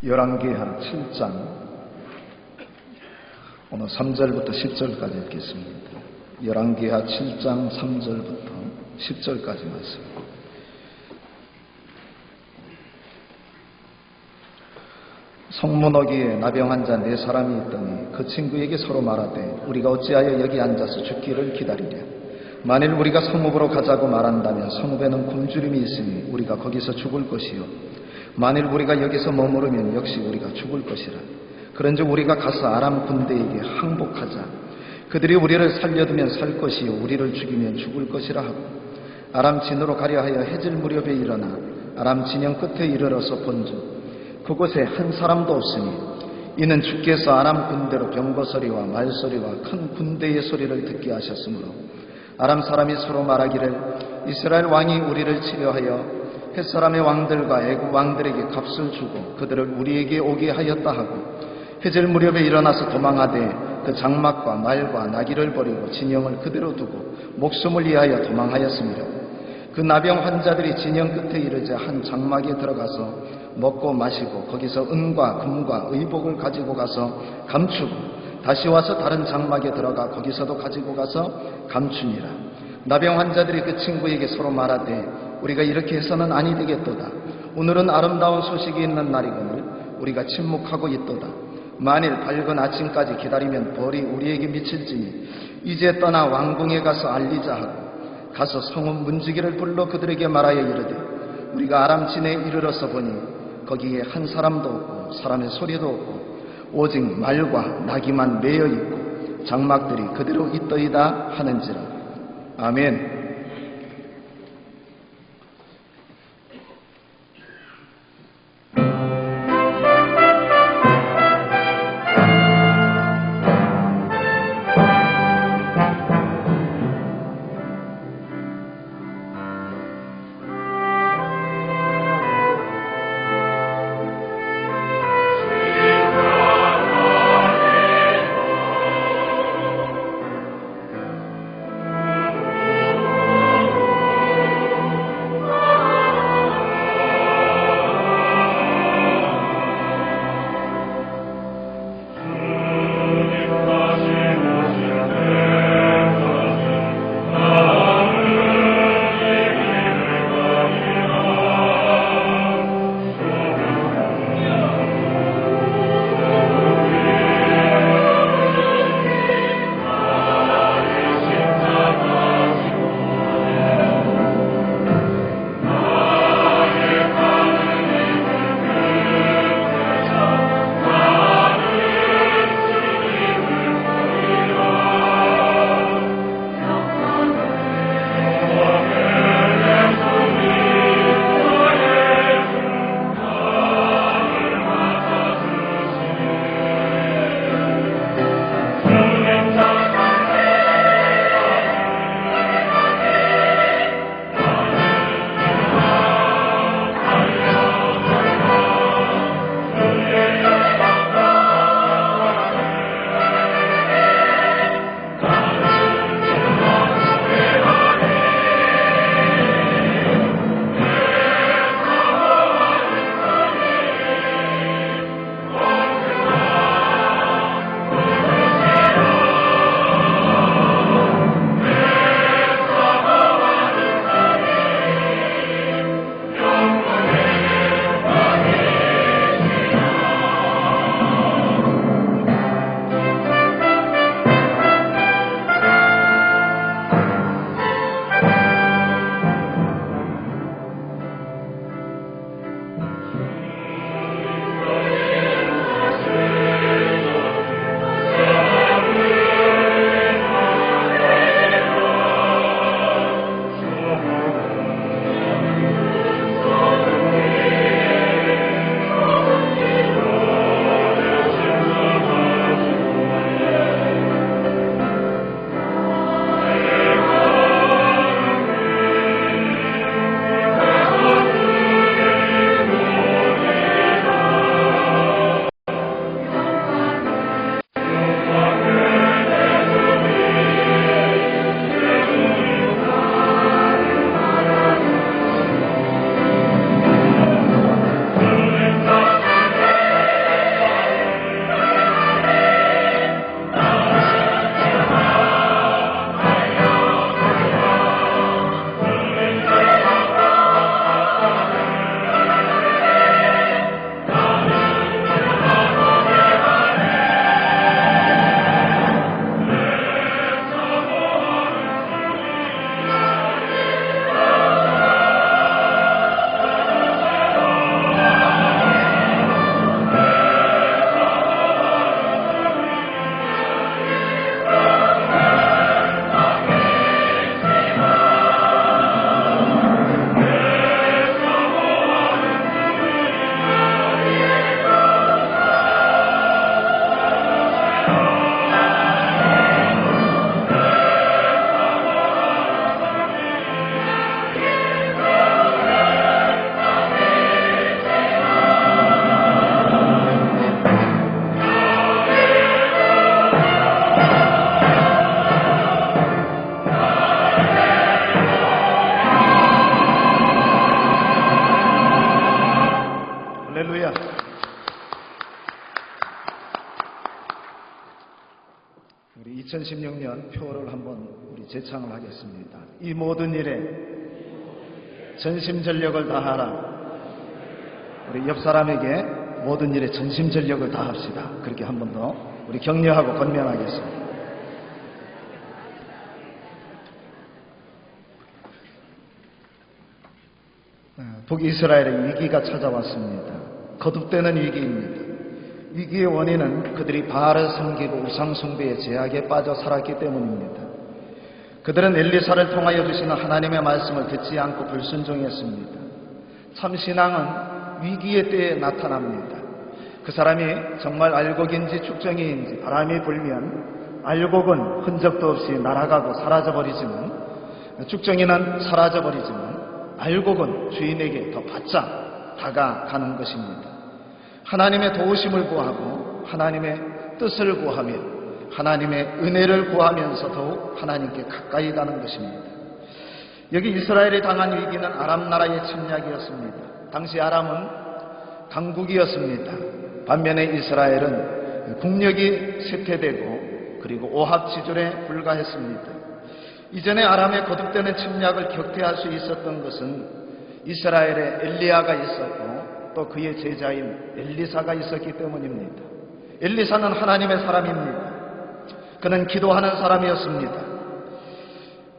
열왕기하 7장 오늘 3절부터 10절까지 읽겠습니다. 열왕기하 7장 3절부터 10절까지 말씀. 성문어기에 나병한 자 4사람이 있더니 그 친구에게 서로 말하되 우리가 어찌하여 여기 앉아서 죽기를 기다리랴. 만일 우리가 성읍으로 가자고 말한다면 성읍에는 굶주림이 있으니 우리가 거기서 죽을 것이요 만일 우리가 여기서 머무르면 역시 우리가 죽을 것이라. 그런즉 우리가 가서 아람 군대에게 항복하자. 그들이 우리를 살려두면 살 것이요 우리를 죽이면 죽을 것이라 하고 아람 진으로 가려 하여 해질 무렵에 일어나 아람 진영 끝에 이르러서 본즉 그곳에 한 사람도 없으니 이는 주께서 아람 군대로 병거소리와 말소리와 큰 군대의 소리를 듣게 하셨으므로 아람 사람이 서로 말하기를 이스라엘 왕이 우리를 치려하여 햇사람의 왕들과 애국 왕들에게 값을 주고 그들을 우리에게 오게 하였다 하고 해질 무렵에 일어나서 도망하되 그 장막과 말과 나귀를 버리고 진영을 그대로 두고 목숨을 위하여 도망하였습니다. 그 나병 환자들이 진영 끝에 이르자 한 장막에 들어가서 먹고 마시고 거기서 은과 금과 의복을 가지고 가서 감추고 다시 와서 다른 장막에 들어가 거기서도 가지고 가서 감추니라. 나병 환자들이 그 친구에게 서로 말하되 우리가 이렇게 해서는 아니 되겠도다. 오늘은 아름다운 소식이 있는 날이거늘 우리가 침묵하고 있도다. 만일 밝은 아침까지 기다리면 벌이 우리에게 미칠지니 이제 떠나 왕궁에 가서 알리자 하고 가서 성읍 문지기를 불러 그들에게 말하여 이르되 우리가 아람 진에 이르러서 보니 거기에 한 사람도 없고 사람의 소리도 없고 오직 말과 나귀만 매여 있고 장막들이 그대로 있더이다 하는지라. 아멘. 할렐루야. 우리 2016년 표를 한번 우리 재창을 하겠습니다. 이 모든 일에 전심전력을 다하라. 우리 옆 사람에게 모든 일에 전심전력을 다합시다. 그렇게 한 번 더 우리 격려하고 권면하겠습니다. 북이스라엘의 위기가 찾아왔습니다. 거듭되는 위기입니다. 위기의 원인은 그들이 바알을 섬기고 우상숭배의 제약에 빠져 살았기 때문입니다. 그들은 엘리사를 통하여 주시는 하나님의 말씀을 듣지 않고 불순종했습니다. 참 신앙은 위기의 때에 나타납니다. 그 사람이 정말 알곡인지 축정이인지 바람이 불면 알곡은 흔적도 없이 날아가고 사라져버리지만, 축정이는 사라져버리지만 알곡은 주인에게 더 바짝 다가가는 것입니다. 하나님의 도우심을 구하고 하나님의 뜻을 구하며 하나님의 은혜를 구하면서 더욱 하나님께 가까이 가는 것입니다. 여기 이스라엘이 당한 위기는 아람 나라의 침략이었습니다. 당시 아람은 강국이었습니다. 반면에 이스라엘은 국력이 쇠퇴되고 그리고 오합지졸에 불과했습니다. 이전에 아람의 거듭되는 침략을 격퇴할 수 있었던 것은 이스라엘에 엘리야가 있었고 또 그의 제자인 엘리사가 있었기 때문입니다. 엘리사는 하나님의 사람입니다. 그는 기도하는 사람이었습니다.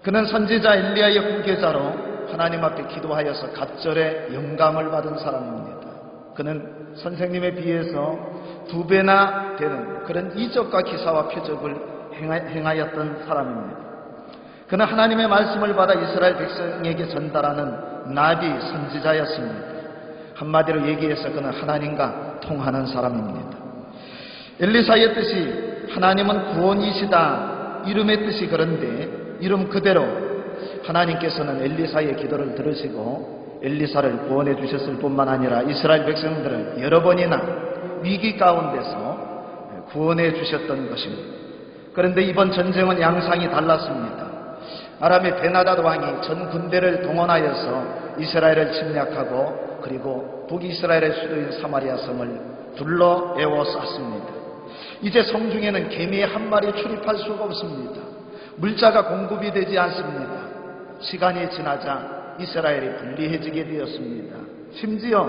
그는 선지자 엘리야의 후계자로 하나님 앞에 기도하여서 갑절의 영감을 받은 사람입니다. 그는 선생님에 비해서 2배나 되는 그런 이적과 기사와 표적을 행하였던 사람입니다. 그는 하나님의 말씀을 받아 이스라엘 백성에게 전달하는 나비 선지자였습니다. 한마디로 얘기해서 그는 하나님과 통하는 사람입니다. 엘리사의 뜻이 하나님은 구원이시다 이름의 뜻이 그런데 이름 그대로 하나님께서는 엘리사의 기도를 들으시고 엘리사를 구원해 주셨을 뿐만 아니라 이스라엘 백성들을 여러 번이나 위기 가운데서 구원해 주셨던 것입니다. 그런데 이번 전쟁은 양상이 달랐습니다. 아람의 베나다드 왕이 전 군대를 동원하여서 이스라엘을 침략하고 그리고 북이스라엘의 수도인 사마리아 성을 둘러 에워쌌습니다. 이제 성중에는 개미 한 마리 출입할 수가 없습니다. 물자가 공급이 되지 않습니다. 시간이 지나자 이스라엘이 불리해지게 되었습니다. 심지어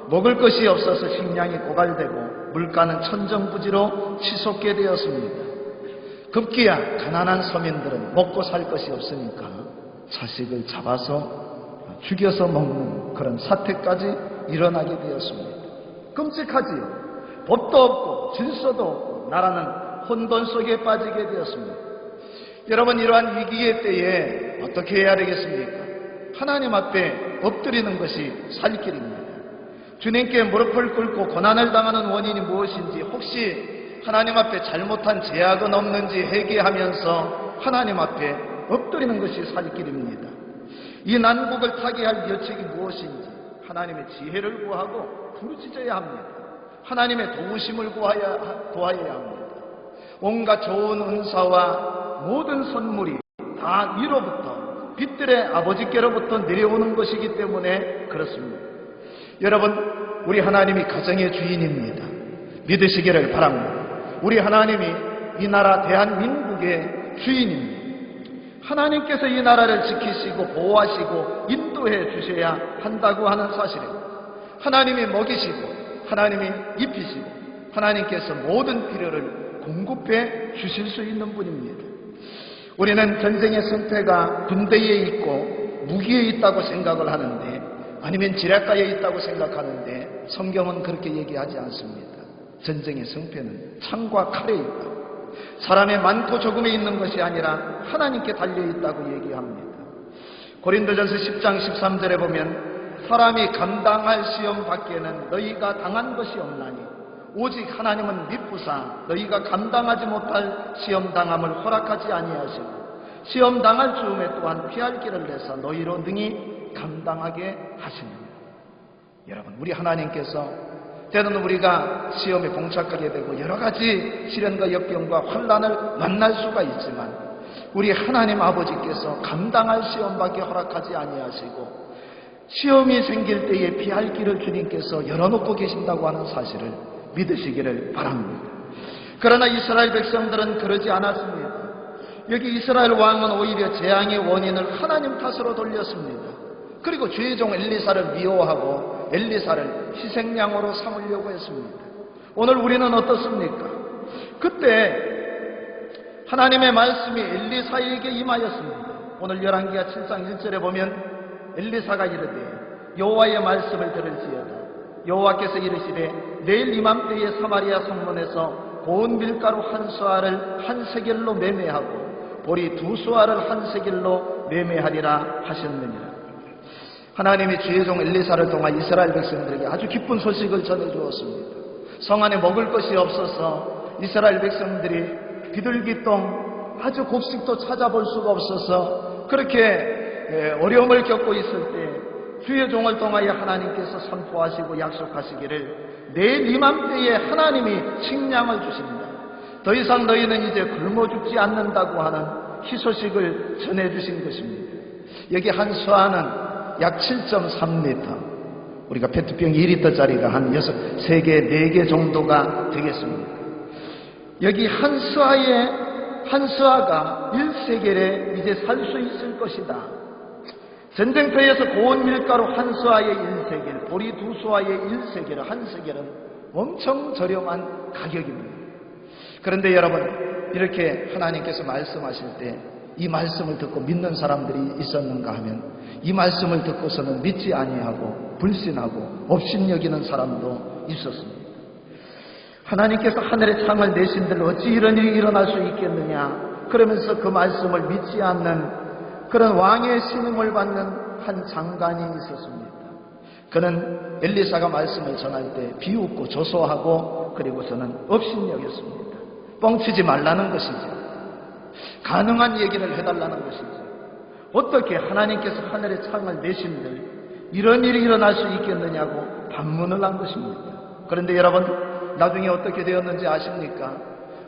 먹을 것이 없어서 식량이 고갈되고 물가는 천정부지로 치솟게 되었습니다. 급기야 가난한 서민들은 먹고 살 것이 없으니까 자식을 잡아서 죽여서 먹는 그런 사태까지 일어나게 되었습니다. 끔찍하지요. 법도 없고 질서도 없고 나라는 혼돈 속에 빠지게 되었습니다. 여러분, 이러한 위기의 때에 어떻게 해야 되겠습니까? 하나님 앞에 엎드리는 것이 살 길입니다. 주님께 무릎을 꿇고 고난을 당하는 원인이 무엇인지, 혹시 하나님 앞에 잘못한 죄악은 없는지 회개하면서 하나님 앞에 엎드리는 것이 살 길입니다. 이 난국을 타게 할 여책이 무엇인지 하나님의 지혜를 구하고 부르짖어야 합니다. 하나님의 도우심을 구하여야 합니다. 온갖 좋은 은사와 모든 선물이 다 위로부터 빛들의 아버지께로부터 내려오는 것이기 때문에 그렇습니다. 여러분, 우리 하나님이 가정의 주인입니다. 믿으시기를 바랍니다. 우리 하나님이 이 나라 대한민국의 주인입니다. 하나님께서 이 나라를 지키시고 보호하시고 인도해 주셔야 한다고 하는 사실입니다. 하나님이 먹이시고 하나님이 입히시고 하나님께서 모든 필요를 공급해 주실 수 있는 분입니다. 우리는 전쟁의 승패가 군대에 있고 무기에 있다고 생각을 하는데, 아니면 지략가에 있다고 생각하는데, 성경은 그렇게 얘기하지 않습니다. 전쟁의 승패는 창과 칼에 있다. 사람의 많고 적음에 있는 것이 아니라 하나님께 달려있다고 얘기합니다. 고린도전서 10장 13절에 보면 사람이 감당할 시험 밖에는 너희가 당한 것이 없나니 오직 하나님은 미쁘사 너희가 감당하지 못할 시험 당함을 허락하지 아니하시고 시험 당할 즈음에 또한 피할 길을 내사 너희로 능히 감당하게 하시느니라. 여러분, 우리 하나님께서 때로는 우리가 시험에 봉착하게 되고 여러 가지 시련과 역경과 환난을 만날 수가 있지만 우리 하나님 아버지께서 감당할 시험밖에 허락하지 아니하시고 시험이 생길 때에 피할 길을 주님께서 열어놓고 계신다고 하는 사실을 믿으시기를 바랍니다. 그러나 이스라엘 백성들은 그러지 않았습니다. 여기 이스라엘 왕은 오히려 재앙의 원인을 하나님 탓으로 돌렸습니다. 그리고 주의 종 엘리사를 미워하고 엘리사를 희생양으로 삼으려고 했습니다. 오늘 우리는 어떻습니까? 그때 하나님의 말씀이 엘리사에게 임하였습니다. 오늘 열왕기하 7장 1절에 보면 엘리사가 이르되 여호와의 말씀을 들을지어다. 여호와께서 이르시되 내일 이맘때에 사마리아 성문에서 고운 밀가루 한 수아를 한 세겔로 매매하고 보리 두 수아를 한 세겔로 매매하리라 하셨느니라. 하나님이 주의 종 엘리사를 통한 이스라엘 백성들에게 아주 기쁜 소식을 전해주었습니다. 성 안에 먹을 것이 없어서 이스라엘 백성들이 비둘기똥 아주 곡식도 찾아볼 수가 없어서 그렇게 어려움을 겪고 있을 때 주의 종을 통하여 하나님께서 선포하시고 약속하시기를 내일 이맘때에 하나님이 식량을 주십니다. 더 이상 너희는 이제 굶어 죽지 않는다고 하는 희소식을 전해주신 것입니다. 여기 한 수아는 약 7.3m, 우리가 페트병 2리터짜리가 한 3개, 4개 정도가 되겠습니다. 여기 한 수아가 1세겔에 이제 살 수 있을 것이다. 전쟁터에서 고운 밀가루 한 수아에 1세겔, 보리 두 수아에 1세겔, 한 세겔은 엄청 저렴한 가격입니다. 그런데 여러분, 이렇게 하나님께서 말씀하실 때 이 말씀을 듣고 믿는 사람들이 있었는가 하면 이 말씀을 듣고서는 믿지 아니하고 불신하고 업신여기는 사람도 있었습니다. 하나님께서 하늘의 창을 내신들 어찌 이런 일이 일어날 수 있겠느냐 그러면서 그 말씀을 믿지 않는 그런 왕의 신임을 받는 한 장관이 있었습니다. 그는 엘리사가 말씀을 전할 때 비웃고 조소하고 그리고서는 업신여겼습니다. 뻥치지 말라는 것이죠. 가능한 얘기를 해달라는 것이죠. 어떻게 하나님께서 하늘의 창을 내신들 이런 일이 일어날 수 있겠느냐고 반문을 한 것입니다. 그런데 여러분, 나중에 어떻게 되었는지 아십니까?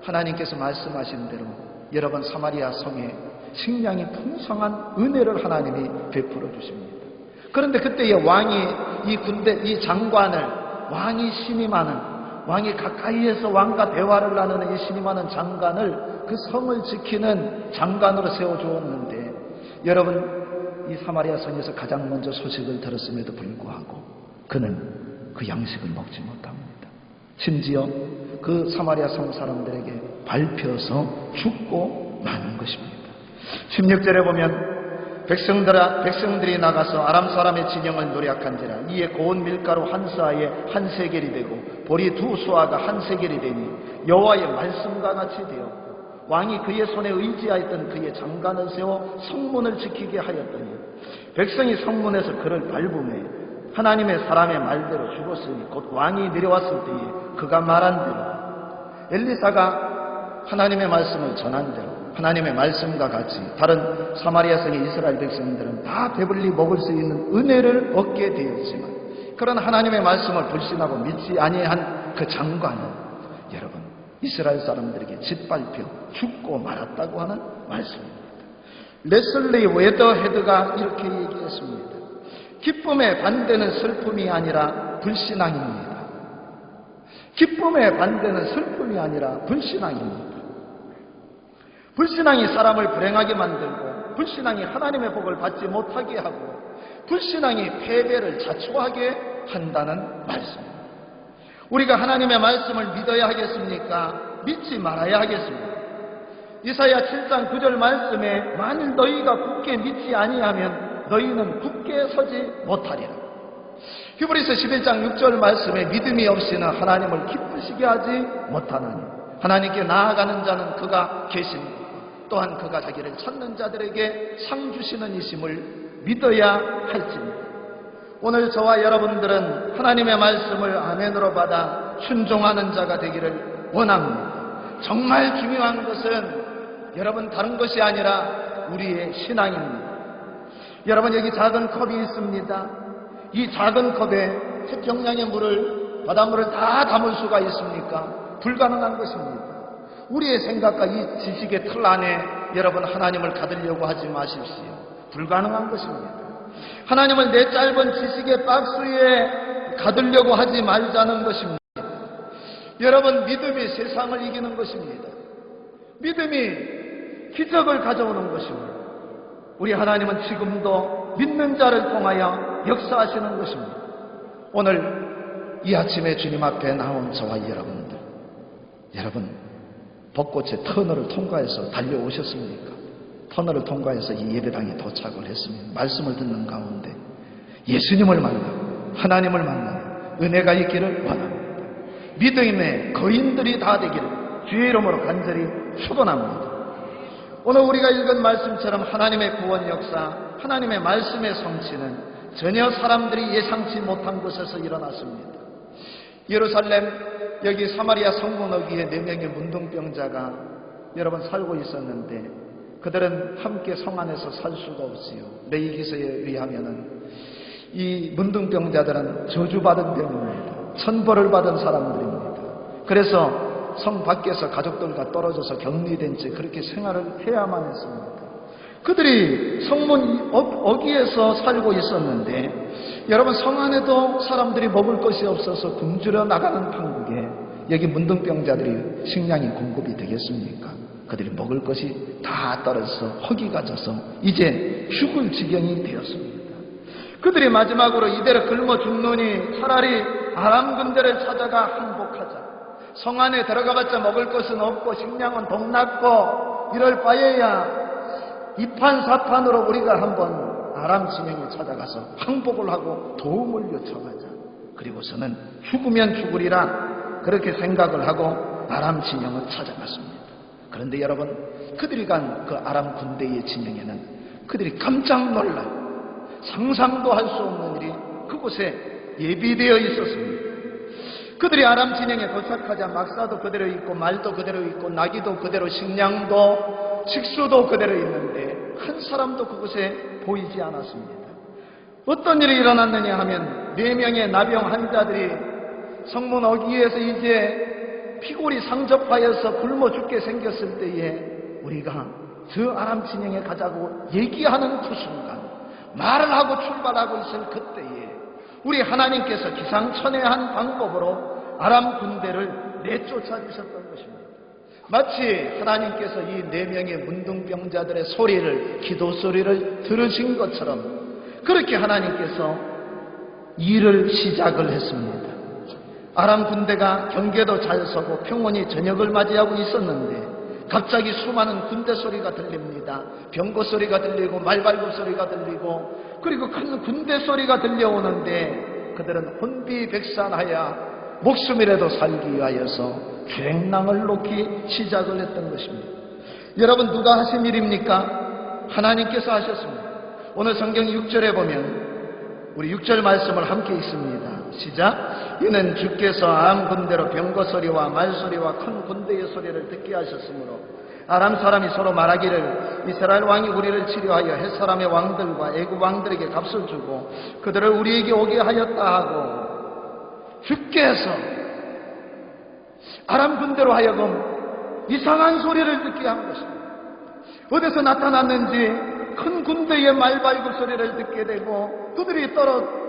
하나님께서 말씀하신 대로 여러분 사마리아 성에 식량이 풍성한 은혜를 하나님이 베풀어 주십니다. 그런데 그때의 왕이 이 장관을 왕이 신임하는 왕이 가까이에서 왕과 대화를 나누는 이 신임하는 장관을 그 성을 지키는 장관으로 세워주었는데 여러분 이 사마리아 성에서 가장 먼저 소식을 들었음에도 불구하고 그는 그 양식을 먹지 못합니다. 심지어 그 사마리아 성 사람들에게 밟혀서 죽고 마는 것입니다. 16절에 보면 백성들이 나가서 아람 사람의 진영을 노략한지라 이에 고운 밀가루 한 수아에 한 세겔이 되고 보리 두 수아가 한 세겔이 되니 여호와의 말씀과 같이 되었고 왕이 그의 손에 의지하였던 그의 장관을 세워 성문을 지키게 하였더니 백성이 성문에서 그를 밟음에 하나님의 사람의 말대로 죽었으니 곧 왕이 내려왔을 때에 그가 말한 대로 엘리사가 하나님의 말씀을 전한 대로 하나님의 말씀과 같이 다른 사마리아 성의 이스라엘 백성들은 다 배불리 먹을 수 있는 은혜를 얻게 되었지만 그런 하나님의 말씀을 불신하고 믿지 아니한 그 장관은 여러분 이스라엘 사람들에게 짓밟혀 죽고 말았다고 하는 말씀입니다. 레슬리 웨더헤드가 이렇게 얘기했습니다. 기쁨의 반대는 슬픔이 아니라 불신앙입니다. 기쁨의 반대는 슬픔이 아니라 불신앙입니다. 불신앙이 사람을 불행하게 만들고 불신앙이 하나님의 복을 받지 못하게 하고 불신앙이 패배를 자초하게 한다는 말씀입니다. 우리가 하나님의 말씀을 믿어야 하겠습니까? 믿지 말아야 하겠습니까? 이사야 7장 9절 말씀에 만일 너희가 굳게 믿지 아니하면 너희는 굳게 서지 못하리라. 히브리서 11장 6절 말씀에 믿음이 없이는 하나님을 기쁘시게 하지 못하나니 하나님께 나아가는 자는 그가 계십니다. 또한 그가 자기를 찾는 자들에게 상 주시는 이심을 믿어야 할지입니다. 오늘 저와 여러분들은 하나님의 말씀을 아멘으로 받아 순종하는 자가 되기를 원합니다. 정말 중요한 것은 여러분 다른 것이 아니라 우리의 신앙입니다. 여러분 여기 작은 컵이 있습니다. 이 작은 컵에 태평양의 바닷물을 다 담을 수가 있습니까? 불가능한 것입니다. 우리의 생각과 이 지식의 틀 안에 여러분 하나님을 가두려고 하지 마십시오. 불가능한 것입니다. 하나님을 내 짧은 지식의 박스에 가두려고 하지 말자는 것입니다. 여러분, 믿음이 세상을 이기는 것입니다. 믿음이 기적을 가져오는 것입니다. 우리 하나님은 지금도 믿는 자를 통하여 역사하시는 것입니다. 오늘 이 아침에 주님 앞에 나온 저와 여러분들, 여러분 벚꽃의 터널을 통과해서 달려오셨습니까? 터널을 통과해서 이 예배당에 도착을 했습니다. 말씀을 듣는 가운데 예수님을 만나고 하나님을 만나는 은혜가 있기를 원합니다. 믿음의 거인들이 다 되기를 주의 이름으로 간절히 축원합니다. 오늘 우리가 읽은 말씀처럼 하나님의 구원 역사, 하나님의 말씀의 성취는 전혀 사람들이 예상치 못한 곳에서 일어났습니다. 예루살렘 여기 사마리아 성문 어귀에 4명의 문둥병자가 여러분 살고 있었는데 그들은 함께 성 안에서 살 수가 없어요. 레위기서에 의하면은 이 문둥병자들은 저주받은 병입니다. 천벌을 받은 사람들입니다. 그래서 성 밖에서 가족들과 떨어져서 격리된 채 그렇게 생활을 해야만 했습니다. 그들이 성문 어귀에서 살고 있었는데 여러분 성 안에도 사람들이 먹을 것이 없어서 굶주려 나가는 판국에 여기 문둥병자들이 식량이 공급이 되겠습니까? 그들이 먹을 것이 다 떨어져서 허기가 져서 이제 죽을 지경이 되었습니다. 그들이 마지막으로 이대로 굶어 죽노니 차라리 아람 군대를 찾아가 항복하자. 성 안에 들어가봤자 먹을 것은 없고 식량은 동났고 이럴 바에야 이판사판으로 우리가 한번 아람 진영에 찾아가서 항복을 하고 도움을 요청하자. 그리고서는 죽으면 죽으리라 그렇게 생각을 하고 아람 진영을 찾아갔습니다. 그런데 여러분 그들이 간 그 아람 군대의 진영에는 그들이 깜짝 놀라 상상도 할 수 없는 일이 그곳에 예비되어 있었습니다. 그들이 아람 진영에 도착하자 막사도 그대로 있고 말도 그대로 있고 나귀도 그대로 식량도 식수도 그대로 있는데 한 사람도 그곳에 보이지 않았습니다. 어떤 일이 일어났느냐 하면 4명의 나병 환자들이 성문 어귀에서 이제 피골이 상접하여서 굶어 죽게 생겼을 때에 우리가 저 아람 진영에 가자고 얘기하는 그 순간 말을 하고 출발하고 있을 그때에 우리 하나님께서 기상천외한 방법으로 아람 군대를 내쫓아 주셨던 것입니다. 마치 하나님께서 이 4명의 문둥병자들의 소리를, 기도 소리를 들으신 것처럼 그렇게 하나님께서 일을 시작을 했습니다. 아람 군대가 경계도 잘 서고 평온히 저녁을 맞이하고 있었는데 갑자기 수많은 군대 소리가 들립니다. 병거 소리가 들리고 말발굽 소리가 들리고 그리고 큰 군대 소리가 들려오는데 그들은 혼비백산하여 목숨이라도 살기 위하여서 주행랑을 놓기 시작을 했던 것입니다. 여러분 누가 하신 일입니까? 하나님께서 하셨습니다. 오늘 성경 6절에 보면 우리 6절 말씀을 함께 읽습니다. 시작. 이는 주께서 아람 군대로 병거 소리와 말 소리와 큰 군대의 소리를 듣게 하셨으므로 아람 사람이 서로 말하기를 이스라엘 왕이 우리를 치료하여 헷 사람의 왕들과 애굽 왕들에게 값을 주고 그들을 우리에게 오게 하였다 하고 주께서 아람 군대로 하여금 이상한 소리를 듣게 한 것입니다. 어디서 나타났는지 큰 군대의 말발굽 소리를 듣게 되고 그들이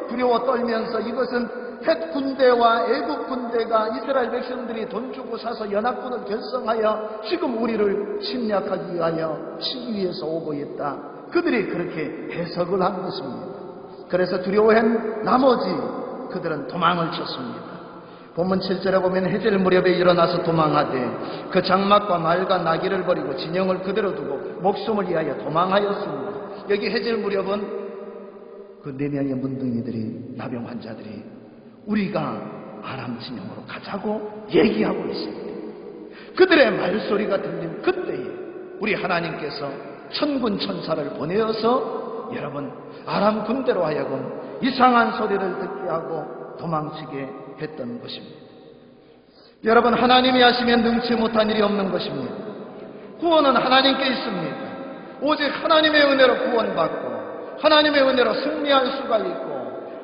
두려워 떨면서 이것은 헷 군대와 애굽 군대가 이스라엘 백성들이 돈 주고 사서 연합군을 결성하여 지금 우리를 침략하기 위하여 치기 위해서 오고 있다. 그들이 그렇게 해석을 한 것입니다. 그래서 두려워한 나머지 그들은 도망을 쳤습니다. 본문 7절에 보면 해질 무렵에 일어나서 도망하되 그 장막과 말과 나귀를 버리고 진영을 그대로 두고 목숨을 위하여 도망하였습니다. 여기 해질 무렵은 그 4명의 문둥이들이 나병 환자들이 우리가 아람 진영으로 가자고 얘기하고 있습니다. 그들의 말소리가 들린 그때에 우리 하나님께서 천군 천사를 보내어서 여러분 아람 군대로 하여금 이상한 소리를 듣게 하고 도망치게 했던 것입니다. 여러분 하나님이 하시면 능치 못한 일이 없는 것입니다. 구원은 하나님께 있습니다. 오직 하나님의 은혜로 구원받고 하나님의 은혜로 승리할 수가 있고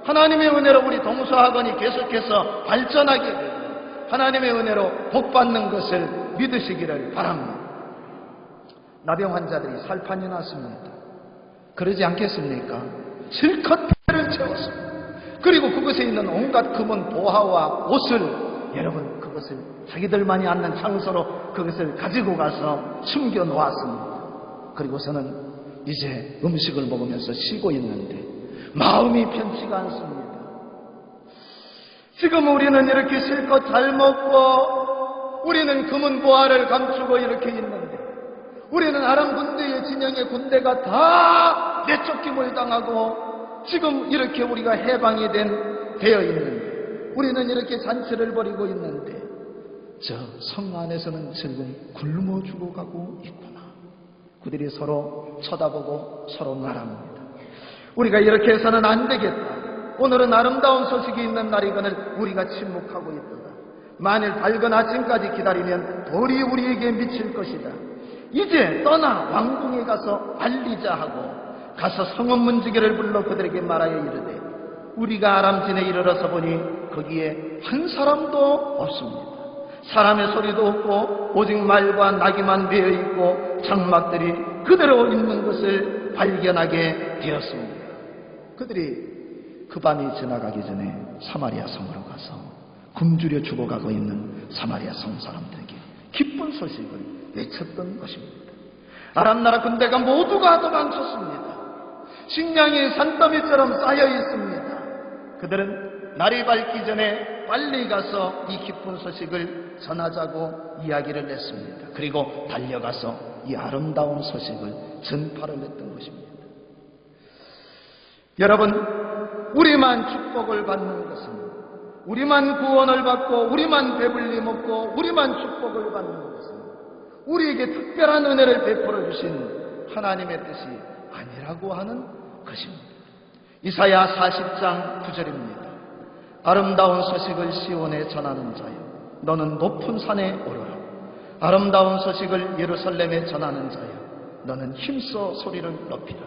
하나님의 은혜로 우리 동서학원이 계속해서 발전하게 되고 하나님의 은혜로 복받는 것을 믿으시기를 바랍니다. 나병 환자들이 살판이 났습니다. 그러지 않겠습니까? 실컷 배를 채웠습니다. 그리고 그것에 있는 온갖 금은 보화와 옷을, 여러분, 그것을 자기들만이 앉는 장소로 그것을 가지고 가서 숨겨 놓았습니다. 그리고서는 이제 음식을 먹으면서 쉬고 있는데 마음이 편치가 않습니다. 지금 우리는 이렇게 실컷 잘 먹고 우리는 금은 보화를 감추고 이렇게 있는데, 우리는 아람 군대의 진영의 군대가 다 내쫓김을 당하고 지금 이렇게 우리가 해방이 되어 있는데, 우리는 이렇게 잔치를 벌이고 있는데 저 성 안에서는 지금 굶어 죽어가고 있구나. 그들이 서로 쳐다보고 서로 말합니다. 우리가 이렇게 해서는 안 되겠다. 오늘은 아름다운 소식이 있는 날이거늘 우리가 침묵하고 있도다. 만일 밝은 아침까지 기다리면 돌이 우리에게 미칠 것이다. 이제 떠나 왕궁에 가서 알리자 하고 가서 성읍 문지기를 불러 그들에게 말하여 이르되, 우리가 아람진에 이르러서 보니 거기에 한 사람도 없습니다. 사람의 소리도 없고 오직 말과 나귀만 베어 있고 장막들이 그대로 있는 것을 발견하게 되었습니다. 그들이 그 밤이 지나가기 전에 사마리아 성으로 가서 굶주려 죽어가고 있는 사마리아 성 사람들에게 기쁜 소식을 외쳤던 것입니다. 아람 나라 군대가 모두가 도망쳤습니다. 식량이 산더미처럼 쌓여 있습니다. 그들은 날이 밝기 전에 빨리 가서 이 기쁜 소식을 전하자고 이야기를 했습니다. 그리고 달려가서 이 아름다운 소식을 전파를 했던 것입니다. 여러분, 우리만 축복을 받는 것은, 우리만 구원을 받고 우리만 배불리 먹고 우리만 축복을 받는 것은 우리에게 특별한 은혜를 베풀어 주신 하나님의 뜻이 아니라고 하는 것입니다. 이사야 40장 9절입니다. 아름다운 소식을 시온에 전하는 자여, 너는 높은 산에 오르라. 아름다운 소식을 예루살렘에 전하는 자여, 너는 힘써 소리를 높이라.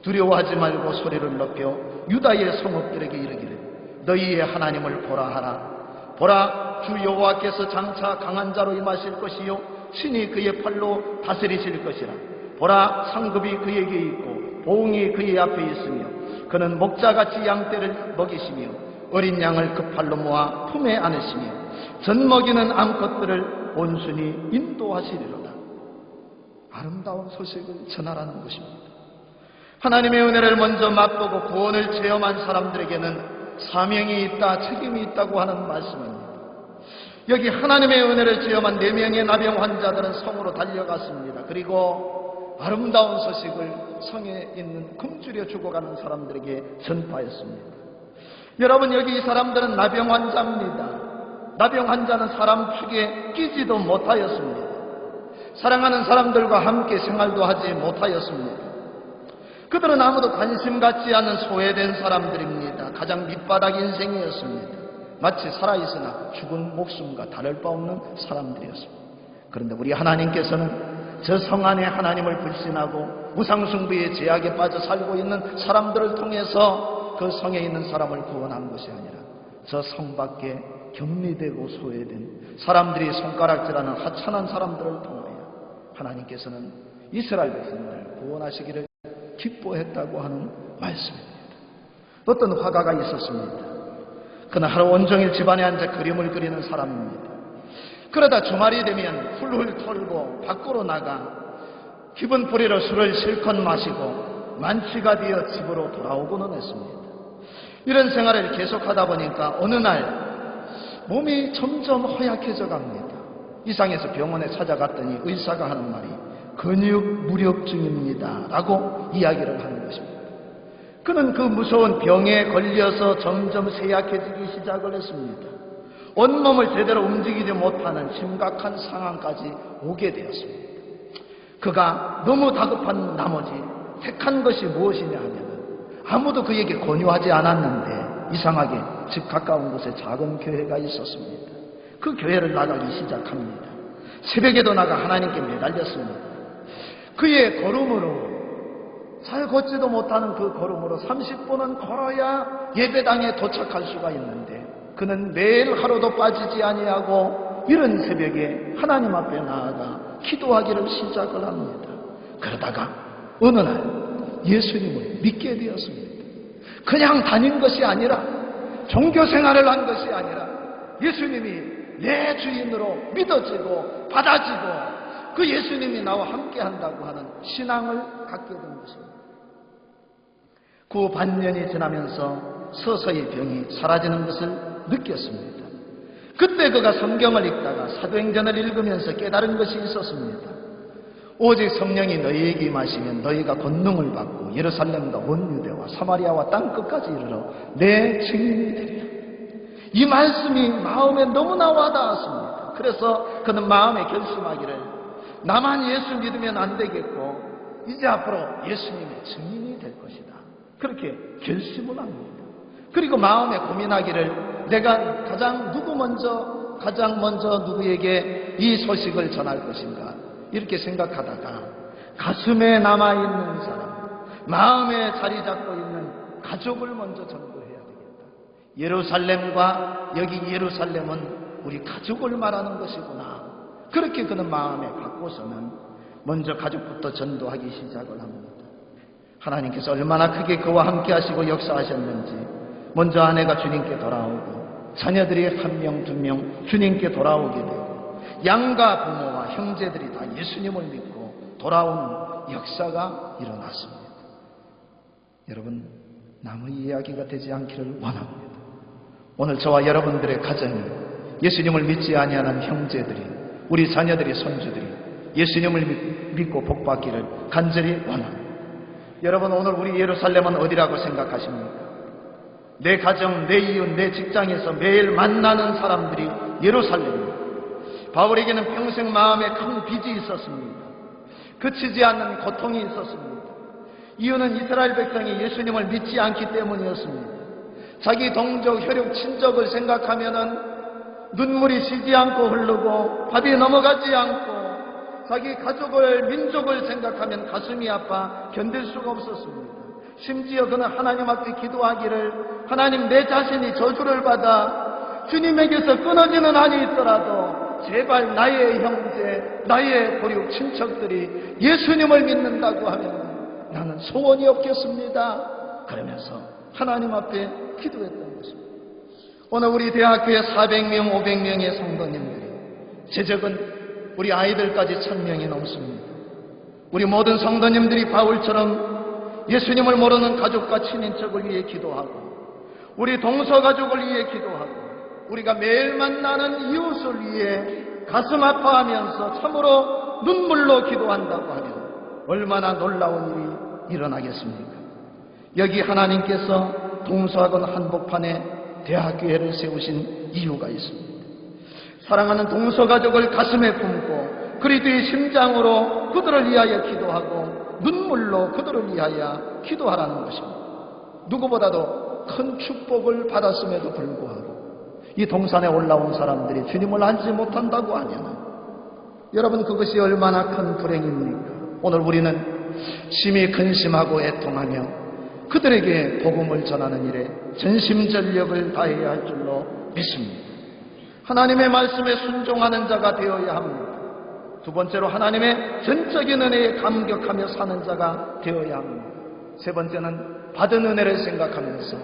두려워하지 말고 소리를 높여 유다의 성읍들에게 이르기를, 너희의 하나님을 보라 하라. 보라, 주 여호와께서 장차 강한 자로 임하실 것이요 신이 그의 팔로 다스리실 것이라. 보라, 상급이 그에게 있고 보응이 그의 앞에 있으며 그는 목자같이 양떼를 먹이시며 어린 양을 그 팔로 모아 품에 안으시며 젖 먹이는 암컷들을 온순히 인도하시리로다. 아름다운 소식을 전하라는 것입니다. 하나님의 은혜를 먼저 맛보고 구원을 체험한 사람들에게는 사명이 있다, 책임이 있다고 하는 말씀입니다. 여기 하나님의 은혜를 체험한 4명의 나병 환자들은 성으로 달려갔습니다. 그리고 아름다운 소식을 성에 있는 굶주려 죽어가는 사람들에게 전파했습니다. 여러분, 여기 이 사람들은 나병 환자입니다. 나병 환자는 사람 축에 끼지도 못하였습니다. 사랑하는 사람들과 함께 생활도 하지 못하였습니다. 그들은 아무도 관심 갖지 않는 소외된 사람들입니다. 가장 밑바닥 인생이었습니다. 마치 살아있으나 죽은 목숨과 다를 바 없는 사람들이었습니다. 그런데 우리 하나님께서는 저 성 안에 하나님을 불신하고 우상숭배의 제약에 빠져 살고 있는 사람들을 통해서 그 성에 있는 사람을 구원한 것이 아니라 저 성 밖에 격리되고 소외된 사람들이 손가락질하는 하찮은 사람들을 통하여 하나님께서는 이스라엘 백성들을 구원하시기를 기뻐했다고 하는 말씀입니다. 어떤 화가가 있었습니다. 그는 하루 온종일 집안에 앉아 그림을 그리는 사람입니다. 그러다 주말이 되면 훌훌 털고 밖으로 나가 기분풀이로 술을 실컷 마시고 만취가 되어 집으로 돌아오고는 했습니다. 이런 생활을 계속하다 보니까 어느 날 몸이 점점 허약해져 갑니다. 이상해서 병원에 찾아갔더니 의사가 하는 말이 근육 무력증입니다 라고 이야기를 하는 것입니다. 그는 그 무서운 병에 걸려서 점점 쇠약해지기 시작을 했습니다. 온몸을 제대로 움직이지 못하는 심각한 상황까지 오게 되었습니다. 그가 너무 다급한 나머지 택한 것이 무엇이냐 하면 아무도 그에게 권유하지 않았는데 이상하게 집 가까운 곳에 작은 교회가 있었습니다. 그 교회를 나가기 시작합니다. 새벽에도 나가 하나님께 매달렸습니다. 그의 걸음으로, 잘 걷지도 못하는 그 걸음으로 30분은 걸어야 예배당에 도착할 수가 있는데 그는 매일 하루도 빠지지 아니하고 이른 새벽에 하나님 앞에 나아가 기도하기를 시작을 합니다. 그러다가 어느 날 예수님을 믿게 되었습니다. 그냥 다닌 것이 아니라, 종교 생활을 한 것이 아니라 예수님이 내 주인으로 믿어지고 받아지고 그 예수님이 나와 함께 한다고 하는 신앙을 갖게 된 것입니다. 그 반년이 지나면서 서서히 병이 사라지는 것을 느꼈습니다. 그때 그가 성경을 읽다가 사도행전을 읽으면서 깨달은 것이 있었습니다. 오직 성령이 너희에게 임하시면 너희가 권능을 받고 예루살렘과 온 유대와 사마리아와 땅끝까지 이르러 내 증인이 되리라. 이 말씀이 마음에 너무나 와닿았습니다. 그래서 그는 마음에 결심하기를 나만 예수 믿으면 안 되겠고 이제 앞으로 예수님의 증인이 될 것이다. 그렇게 결심을 합니다. 그리고 마음에 고민하기를 내가 가장 먼저 누구에게 이 소식을 전할 것인가 이렇게 생각하다가 가슴에 남아있는 사람, 마음에 자리 잡고 있는 가족을 먼저 전도해야 되겠다. 예루살렘과 여기 예루살렘은 우리 가족을 말하는 것이구나. 그렇게 그는 마음에 갖고서는 먼저 가족부터 전도하기 시작을 합니다. 하나님께서 얼마나 크게 그와 함께 하시고 역사하셨는지 먼저 아내가 주님께 돌아오고 자녀들이 한 명, 두 명 주님께 돌아오게 되고 양가 부모와 형제들이 다 예수님을 믿고 돌아온 역사가 일어났습니다. 여러분, 남의 이야기가 되지 않기를 원합니다. 오늘 저와 여러분들의 가정이 예수님을 믿지 아니하는 형제들이, 우리 자녀들이, 손주들이 예수님을 믿고 복받기를 간절히 원합니다. 여러분, 오늘 우리 예루살렘은 어디라고 생각하십니까? 내 가정, 내 이웃, 내 직장에서 매일 만나는 사람들이 예루살렘입니다. 바울에게는 평생 마음에 큰 빚이 있었습니다. 그치지 않는 고통이 있었습니다. 이유는 이스라엘 백성이 예수님을 믿지 않기 때문이었습니다. 자기 동족, 혈육, 친족을 생각하면은 눈물이 쉬지 않고 흐르고 밥이 넘어가지 않고 자기 가족을, 민족을 생각하면 가슴이 아파 견딜 수가 없었습니다. 심지어 그는 하나님 앞에 기도하기를 하나님, 내 자신이 저주를 받아 주님에게서 끊어지는 한이 있더라도 제발 나의 형제, 나의 고륙 친척들이 예수님을 믿는다고 하면 나는 소원이 없겠습니다. 그러면서 하나님 앞에 기도했던 것입니다. 오늘 우리 대학교에 400명, 500명의 성도님들이, 제적은 우리 아이들까지 1000명이 넘습니다. 우리 모든 성도님들이 바울처럼 예수님을 모르는 가족과 친인척을 위해 기도하고 우리 동서가족을 위해 기도하고 우리가 매일 만나는 이웃을 위해 가슴 아파하면서 참으로 눈물로 기도한다고 하면 얼마나 놀라운 일이 일어나겠습니까? 여기 하나님께서 동서학원 한복판에 대학교회를 세우신 이유가 있습니다. 사랑하는 동서가족을 가슴에 품고 그리스도의 심장으로 그들을 위하여 기도하고 눈물로 그들을 위하여 기도하라는 것입니다. 누구보다도 큰 축복을 받았음에도 불구하고 이 동산에 올라온 사람들이 주님을 알지 못한다고 하면 여러분, 그것이 얼마나 큰 불행입니까? 오늘 우리는 심히 근심하고 애통하며 그들에게 복음을 전하는 일에 전심전력을 다해야 할 줄로 믿습니다. 하나님의 말씀에 순종하는 자가 되어야 합니다. 두 번째로 하나님의 전적인 은혜에 감격하며 사는 자가 되어야 합니다. 세 번째는 받은 은혜를 생각하면서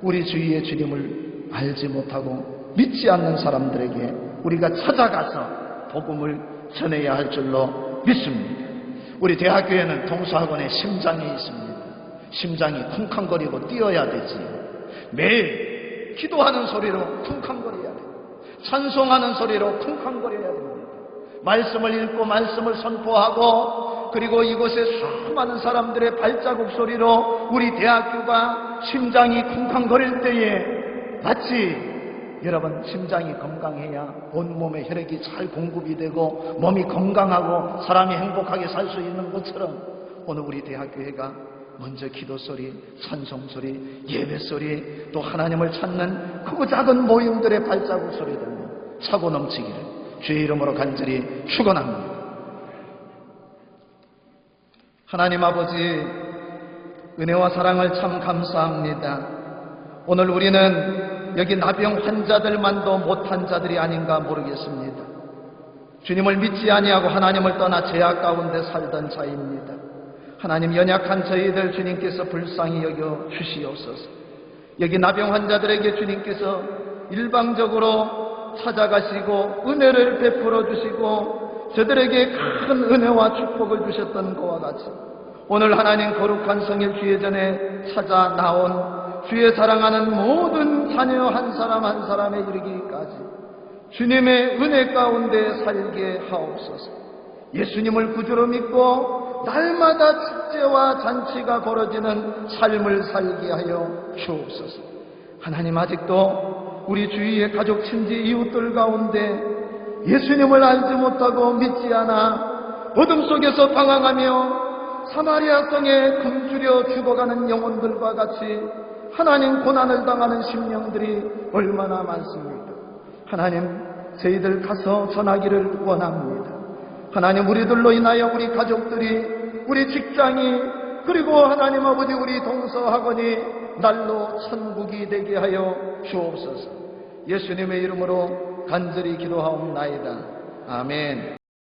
우리 주위의 주님을 알지 못하고 믿지 않는 사람들에게 우리가 찾아가서 복음을 전해야 할 줄로 믿습니다. 우리 대학교에는 동서학원에 심장이 있습니다. 심장이 쿵쾅거리고 뛰어야 되지. 매일 기도하는 소리로 쿵쾅거려야 돼요. 찬송하는 소리로 쿵쾅거려야 됩니다. 말씀을 읽고 말씀을 선포하고 그리고 이곳에 수많은 사람들의 발자국 소리로 우리 대학교가 심장이 쿵쾅거릴 때에 마치 여러분, 심장이 건강해야 온몸에 혈액이 잘 공급이 되고 몸이 건강하고 사람이 행복하게 살 수 있는 것처럼 오늘 우리 대학교회가 먼저 기도 소리, 찬송 소리, 예배 소리, 또 하나님을 찾는 크고 작은 모임들의 발자국 소리들로 차고 넘치기를 주의 이름으로 간절히 축원합니다. 하나님 아버지, 은혜와 사랑을 참 감사합니다. 오늘 우리는 여기 나병 환자들만도 못한 자들이 아닌가 모르겠습니다. 주님을 믿지 아니하고 하나님을 떠나 죄악 가운데 살던 자입니다. 하나님, 연약한 저희들 주님께서 불쌍히 여겨 주시옵소서. 여기 나병 환자들에게 주님께서 일방적으로 찾아가시고 은혜를 베풀어 주시고 저들에게 큰 은혜와 축복을 주셨던 것과 같이 오늘 하나님 거룩한 성일 주의 전에 찾아 나온 주의 사랑하는 모든 자녀 한 사람 한 사람에 이르기까지 주님의 은혜 가운데 살게 하옵소서. 예수님을 구주로 믿고 날마다 축제와 잔치가 벌어지는 삶을 살게 하여 주옵소서. 하나님, 아직도 우리 주위의 가족, 친지, 이웃들 가운데 예수님을 알지 못하고 믿지 않아 어둠 속에서 방황하며 사마리아 성에 금주려 죽어가는 영혼들과 같이 하나님, 고난을 당하는 심령들이 얼마나 많습니까? 하나님, 저희들 가서 전하기를 원합니다. 하나님, 우리들로 인하여 우리 가족들이, 우리 직장이, 그리고 하나님 아버지 우리 동서학원이 날로 천국이 되게 하여 주옵소서. 예수님의 이름으로 간절히 기도하옵나이다. 아멘.